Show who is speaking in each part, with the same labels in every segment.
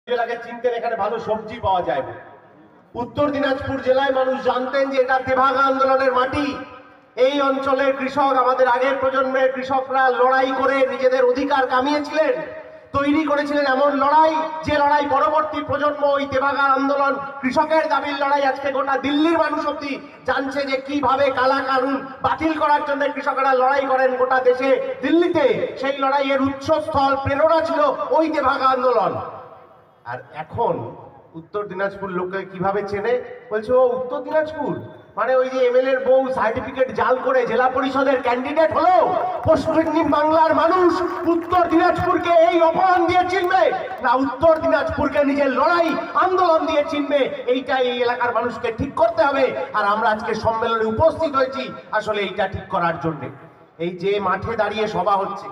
Speaker 1: জেলাকে চিনতেন, এখানে ভালো সবজি পাওয়া যায়। উত্তর দিনাজপুর জেলায় মানুষ জানতেন যে এটা তেভাগা আন্দোলনের মাটি। এই অঞ্চলের কৃষক, আমাদের আগের প্রজন্মের কৃষকরা লড়াই করে নিজেদের অধিকার কামিয়েছিলেন, তৈরি করেছিলেন এমন লড়াই, যে লড়াই পরবর্তী প্রজন্ম ওই তেভাগা আন্দোলন, কৃষকের দাবির লড়াই আজকে গোটা দিল্লির মানুষ অব্দি জানছে যে কিভাবে কালা কানুন বাতিল করার জন্য কৃষকেরা লড়াই করেন গোটা দেশে দিল্লিতে। সেই লড়াইয়ের উৎসস্থল, প্রেরণা ছিল ওই তেভাগা আন্দোলন। আর এখন উত্তর দিনাজপুর লোকে কিভাবে চেনে, বলছে ও উত্তর দিনাজপুর মানে ওই যে এমএলএ এর বউ সার্টিফিকেট জাল করে জেলা পরিষদের ক্যান্ডিডেট হলো। পশ্চিম বাংলার মানুষ উত্তর দিনাজপুরকে এই অপমান দিয়ে চিনবে না উত্তর দিনাজপুরকে নিজের লড়াই আন্দোলন দিয়ে চিনবে, এইটা এই এলাকার মানুষকে ঠিক করতে হবে। আর আমরা আজকে সম্মেলনে উপস্থিত হয়েছি আসলে এইটা ঠিক করার জন্য। এই যে মাঠে দাঁড়িয়ে সভা হচ্ছে,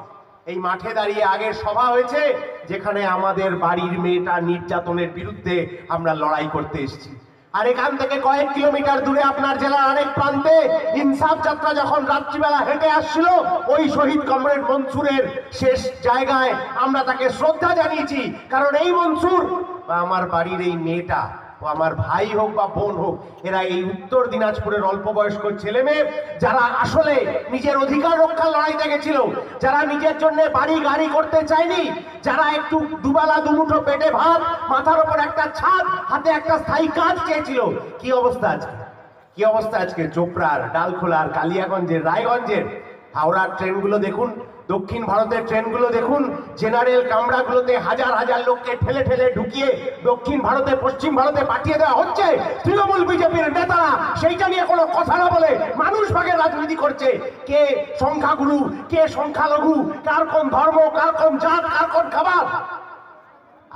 Speaker 1: এই মাঠে দাঁড়িয়ে আগের সভা হয়েছে যেখানে আমাদের বাড়ির মেয়েটা নির্যাতনের বিরুদ্ধে আমরা লড়াই করতে এসেছি। আর এখান থেকে কয়েক কিলোমিটার দূরে আপনার জেলার আরেক প্রান্তে ইনসাফ যাত্রা যখন রাত্রিবেলা হেঁটে আসছিল, ওই শহীদ কমরেড মনসুরের শেষ জায়গায় আমরা তাকে শ্রদ্ধা জানিয়েছি। কারণ এই মনসুর বা আমার বাড়ির এই মেয়েটা, ও আমার ভাই হোক বা বোন হোক, এরা এই উত্তর দিনাজপুরের অল্প বয়স্ক ছেলে মেয়ে যারা আসলে নিজের অধিকার রক্ষার লড়াইতে গেছিল, যারা নিজের জন্য বাড়ি গাড়ি করতে চায়নি, যারা একটু দুবেলা দুমুঠো পেটে ভাত, মাথার উপর একটা ছাদ, হাতে একটা স্থায়ী কাজ চেয়েছিল। কি অবস্থা আজকে, কি অবস্থা আজকে চোপড়ার, ডালখোলার, কালিয়াগঞ্জের, রায়গঞ্জের। হাওড়ার ট্রেনগুলো দেখুন, দক্ষিণ ভারতের ট্রেনগুলো দেখুন, জেনারেল কামরাগুলোতে হাজার হাজার লোককে ঠেলে ঠেলে ঢুকিয়ে দক্ষিণ ভারতে, পশ্চিম ভারতে পাঠিয়ে দেওয়া হচ্ছে। তৃণমূল বিজেপির নেতারা সেইটা নিয়ে কোনো কথা না বলে মানুষ ভাগের রাজনীতি করছে। কে সংখ্যাগুরু, কে সংখ্যালঘু, কার কোন ধর্ম, কার কোন জাত, কার কোন খাবার।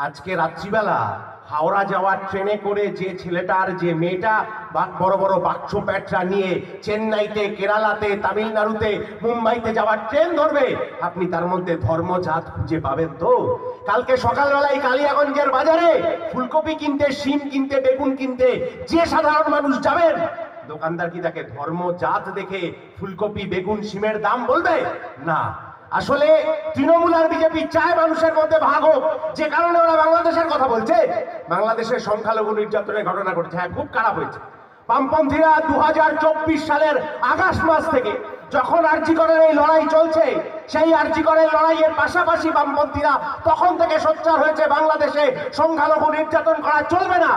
Speaker 1: আজকে রাত্রিবেলা হাওড়া যাওয়ার ট্রেনে করে যে ছেলেটার, যে মেয়েটা বড় বড় বাক্স প্যাটরা নিয়ে চেন্নাইতে, কেরালাতে, তামিলনাড়ুতে, মুম্বাইতে যাওয়ার ট্রেন ধরবে, আপনি তার মধ্যে ধর্ম জাত খুঁজে পাবেন তো? কালকে সকালবেলায় কালিয়াগঞ্জের বাজারে ফুলকপি কিনতে, শিম কিনতে, বেগুন কিনতে যে সাধারণ মানুষ যাবেন, দোকানদার কি তাকে ধর্ম জাত দেখে ফুলকপি, বেগুন, শিমের দাম বলবে? না। আসলে তৃণমূল আর বিজেপি চায় মানুষের মধ্যে ভাগ হোক, যে কারণে ওরা বাংলাদেশের কথা বলছে। বাংলাদেশের সংখ্যালঘু নির্যাতনের ঘটনা ঘটেছে, হ্যাঁ খুব খারাপ হয়েছে। বামপন্থীরা 2024 সালের আগস্ট মাস থেকে যখন আরজিকরের এই লড়াই চলছে, সেই আরজিকরের লড়াইয়ের পাশাপাশি বামপন্থীরা তখন থেকে সোচ্চার হয়েছে বাংলাদেশে সংখ্যালঘু নির্যাতন করা চলবে না।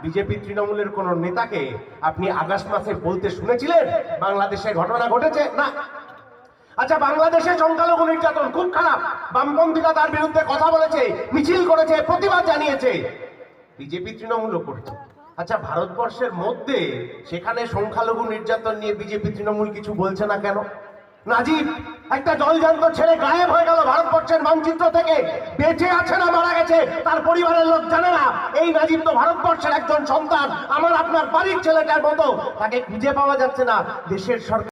Speaker 1: বিজেপি তৃণমূলের কোন নেতাকে আপনি আগস্ট মাসে বলতে শুনেছিলেন বাংলাদেশে ঘটনা ঘটেছে? না। আচ্ছা, বাংলাদেশে সংখ্যালঘু নির্যাতন খুব খারাপ, বামপন্থীরা তার বিরুদ্ধে কথা বলেছে, মিছিল করেছে, প্রতিবাদ জানিয়েছে, বিজেপি তৃণমূলও করছে। আচ্ছা, ভারতবর্ষের মধ্যে সেখানে সংখ্যালঘু নির্যাতন নিয়ে বিজেপি তৃণমূল কিছু বলছে না কেন? নাজিব একটা জলজান্ত ছেলে গায়েব হয়ে গেল ভারতবর্ষের মানচিত্র থেকে, বেঁচে আছে না মারা গেছে তার পরিবারের লোক জানে না। এই নাজিব তো ভারতবর্ষের একজন সন্তান, আমার আপনার বাড়ির ছেলেটার মতো, তাকে খুঁজে পাওয়া যাচ্ছে না। দেশের সরকার